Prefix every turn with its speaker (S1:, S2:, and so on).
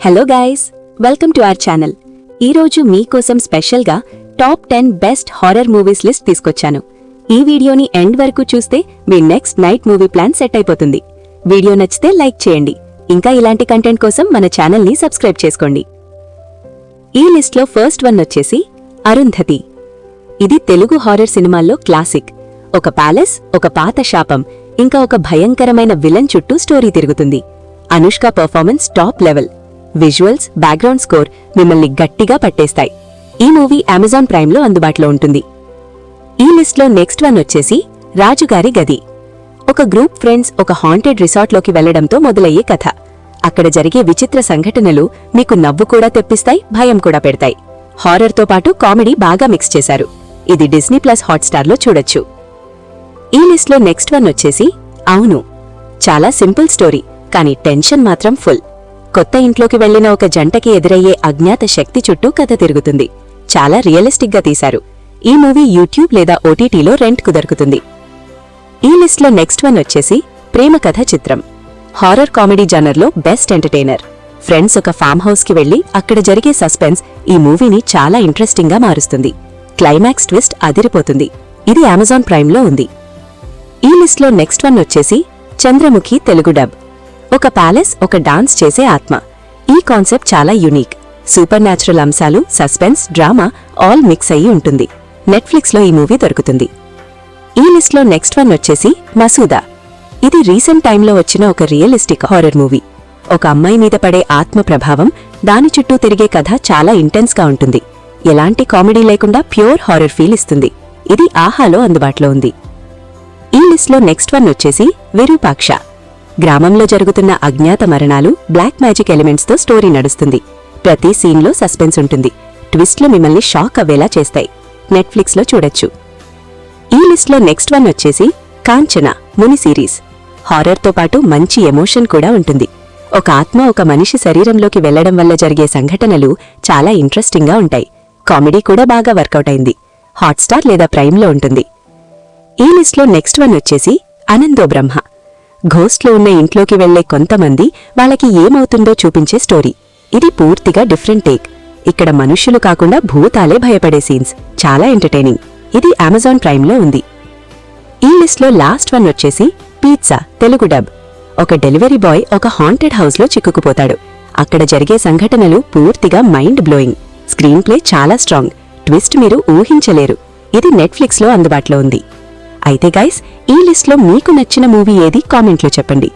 S1: Hello guys, welcome to our channel. ఈరోజు మీకోసం స్పెషల్గా top 10 best horror movies list తీసుకొచ్చాను. ఈ వీడియోని ఎండ్ వరకు చూస్తే మీ next night movie plan set అయిపోతుంది. వీడియో నచ్చితే లైక్ చేయండి. ఇంకా ఇలాంటి కంటెంట్ కోసం మన ఛానల్ని సబ్స్క్రైబ్ చేసుకోండి. ఈ లిస్ట్లో ఫస్ట్ వన్ వచ్చేసి అరుంధతి. ఇది తెలుగు హారర్ సినిమాల్లో క్లాసిక్. ఒక ప్యాలెస్, ఒక పాత శాపం, ఇంకా ఒక భయంకరమైన విలన్ చుట్టూ స్టోరీ తిరుగుతుంది. Anushka performance top level. Visuals, background score మిమ్మల్ని గట్టిగా పట్టేస్తాయి. ఈ మూవీ అమెజాన్ ప్రైమ్లో అందుబాటులో ఉంటుంది. ఈ లిస్ట్లో నెక్స్ట్ వన్ వచ్చేసి రాజుగారి గది. ఒక గ్రూప్ ఫ్రెండ్స్ ఒక హాంటెడ్ రిసార్ట్లోకి వెళ్లడంతో మొదలయ్యే కథ. అక్కడ జరిగే విచిత్ర సంఘటనలు మీకు నవ్వు కూడా తెప్పిస్తాయి, భయం కూడా పెడతాయి. హారర్తో పాటు కామెడీ బాగా మిక్స్ చేశారు. ఇది డిస్నీ ప్లస్ హాట్స్టార్లో చూడొచ్చు. ఈ లిస్ట్లో నెక్స్ట్ వన్ వచ్చేసి అవును. చాలా సింపుల్ స్టోరీ, కానీ టెన్షన్ మాత్రం ఫుల్. కొత్త ఇంట్లోకి వెళ్లిన ఒక జంటకి ఎదురయ్యే అజ్ఞాత శక్తి చుట్టూ కథ తిరుగుతుంది. చాలా రియలిస్టిక్గా తీశారు. ఈ మూవీ యూట్యూబ్ లేదా ఓటీటీలో రెంట్కు దొరుకుతుంది. ఈ లిస్ట్లో నెక్స్ట్ వన్ వచ్చేసి ప్రేమ కథ చిత్రం. హారర్ కామెడీ జనర్లో బెస్ట్ ఎంటర్టైనర్. ఫ్రెండ్స్ ఒక ఫామ్ హౌస్కి వెళ్లి అక్కడ జరిగే సస్పెన్స్ ఈ మూవీని చాలా ఇంట్రెస్టింగ్గా మారుస్తుంది. క్లైమాక్స్ ట్విస్ట్ అదిరిపోతుంది. ఇది అమెజాన్ ప్రైమ్లో ఉంది. ఈ లిస్ట్లో నెక్స్ట్ వన్ వచ్చేసి చంద్రముఖి తెలుగు డబ్. ఒక ప్యాలెస్, ఒక డాన్స్ చేసే ఆత్మ. ఈ కాన్సెప్ట్ చాలా యూనిక్. సూపర్ న్యాచురల్ అంశాలు, సస్పెన్స్, డ్రామా ఆల్ మిక్స్ అయ్యి ఉంటుంది. నెట్ఫ్లిక్స్లో ఈ మూవీ దొరుకుతుంది. ఈ లిస్ట్లో నెక్స్ట్ వన్ వచ్చేసి మసూదా. ఇది రీసెంట్ టైంలో వచ్చిన ఒక రియలిస్టిక్ హారర్ మూవీ. ఒక అమ్మాయి మీద పడే ఆత్మ ప్రభావం, దాని చుట్టూ తిరిగే కథ చాలా ఇంటెన్స్గా ఉంటుంది. ఎలాంటి కామెడీ లేకుండా ప్యూర్ హారర్ ఫీల్ ఇస్తుంది. ఇది ఆహాలో అందుబాటులో ఉంది. ఈ లిస్ట్లో నెక్స్ట్ వన్ వచ్చేసి విరూపాక్ష. గ్రామంలో జరుగుతున్న అజ్ఞాత మరణాలు, బ్లాక్ మ్యాజిక్ ఎలిమెంట్స్తో స్టోరీ నడుస్తుంది. ప్రతి సీన్లో సస్పెన్స్ ఉంటుంది. ట్విస్ట్లు మిమ్మల్ని షాక్ అవ్వేలా చేస్తాయి. నెట్ఫ్లిక్స్లో చూడొచ్చు. ఈ లిస్ట్లో నెక్స్ట్ వన్ వచ్చేసి కాంచన ముని సిరీస్. హారర్తో పాటు మంచి ఎమోషన్ కూడా ఉంటుంది. ఒక ఆత్మ ఒక మనిషి శరీరంలోకి వెళ్లడం వల్ల జరిగే సంఘటనలు చాలా ఇంట్రెస్టింగ్గా ఉంటాయి. కామెడీ కూడా బాగా వర్కౌట్ అయింది. హాట్స్టార్ లేదా ప్రైమ్లో ఉంటుంది. ఈ లిస్ట్లో నెక్స్ట్ వన్ వచ్చేసి అనందో బ్రహ్మ. ఘోస్ట్లో ఉన్న ఇంట్లోకి వెళ్లే కొంతమంది వాళ్ళకి ఏమవుతుందో చూపించే స్టోరీ. ఇది పూర్తిగా డిఫరెంట్ టేక్. ఇక్కడ మనుష్యులు కాకుండా భూతాలే భయపడే సీన్స్. చాలా ఎంటర్టైనింగ్. ఇది అమెజాన్ ప్రైమ్లో ఉంది. ఈ లిస్ట్లో లాస్ట్ వన్ వచ్చేసి పిజ్జా తెలుగు డబ్. ఒక డెలివరీ బాయ్ ఒక హాంటెడ్ హౌస్లో చిక్కుకుపోతాడు. అక్కడ జరిగే సంఘటనలు పూర్తిగా మైండ్ బ్లోయింగ్. స్క్రీన్ ప్లే చాలా స్ట్రాంగ్. ట్విస్ట్ మీరు ఊహించలేరు. ఇది నెట్ఫ్లిక్స్లో అందుబాటులో ఉంది. అయితే గైస్, ఈ లిస్ట్లో మీకు నచ్చిన మూవీ ఏది కామెంట్లో చెప్పండి.